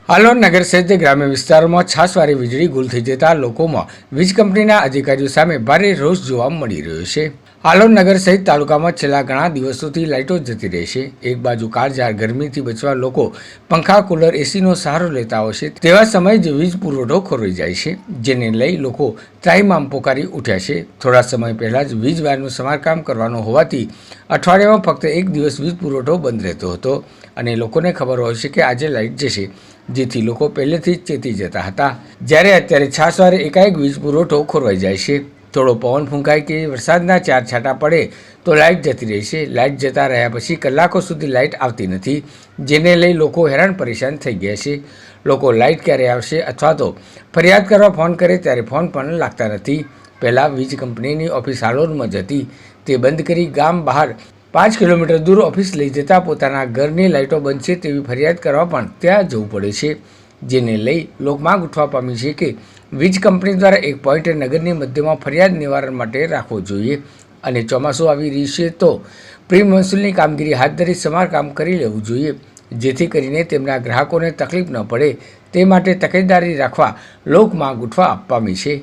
હાલોર નગર સહિત ગ્રામ્ય વિસ્તારોમાં છાસવારે વીજળી ગુલ થઈ જતા લોકોમાં વીજ કંપનીના અધિકારીઓ સામે ભારે રોષ જોવા મળી રહ્યો છે। હાલોર નગર સહિત તાલુકામાં છેલ્લા ઘણા દિવસોથી લાઇટો જતી રહે છે। એક બાજુ કાળઝાળ ગરમીથી બચવા લોકો પંખા કુલર એસીનો સહારો લેતા હોય છે, તેવા સમયે જ વીજ પુરવઠો ખોરવાઈ જાય છે, જેને લઈ લોકો ત્રાહિમામ પોકારી ઉઠ્યા છે। થોડા સમય પહેલા જ વીજ વાયરનું સમારકામ કરવાનું હોવાથી અઠવાડિયામાં ફક્ત એક દિવસ વીજ પુરવઠો બંધ રહેતો હતો અને લોકોને ખબર હોય છે કે આજે લાઇટ જશે, જેથી લોકો પહેલેથી જ ચેતી જતા હતા। જ્યારે અત્યારે છાસવારે એકાએક વીજ પુરવઠો ખોરવાઈ જાય છે। થોડો પવન ફૂંકાય કે વરસાદના 4 છાંટા પડે તો લાઇટ જતી રહે છે। લાઇટ જતા રહ્યા પછી કલાકો સુધી લાઇટ આવતી નથી, જેને લઈ લોકો હેરાન પરેશાન થઈ ગયા છે। લોકો લાઇટ ક્યારે આવશે અથવા તો ફરિયાદ કરવા ફોન કરે ત્યારે ફોન પણ લાગતા નથી। પહેલાં વીજ કંપનીની ઓફિસ હાલોરમાં જ હતી, તે બંધ કરી ગામ બહાર 5 કિલોમીટર દૂર ઓફિસ લઈ જતા પોતાના ઘરની લાઇટો બંધ છે તેવી ફરિયાદ કરવા પણ ત્યાં જવું પડે છે, જેને લઈ લોકમાંગ ઉઠવા પામી છે કે વીજ કંપની દ્વારા એક પોઈન્ટ નગરની મધ્યમાં ફરિયાદ નિવારણ માટે રાખવો જોઈએ અને ચોમાસું આવી રહ્યું છે તો પ્રી મોન્સૂનની કામગીરી હાથ ધરી સમારકામ કરી લેવું જોઈએ, જેથી કરીને તેમના ગ્રાહકોને તકલીફ ન પડે તે માટે તકેદારી રાખવા લોકમાંગ ઉઠવા પામી છે।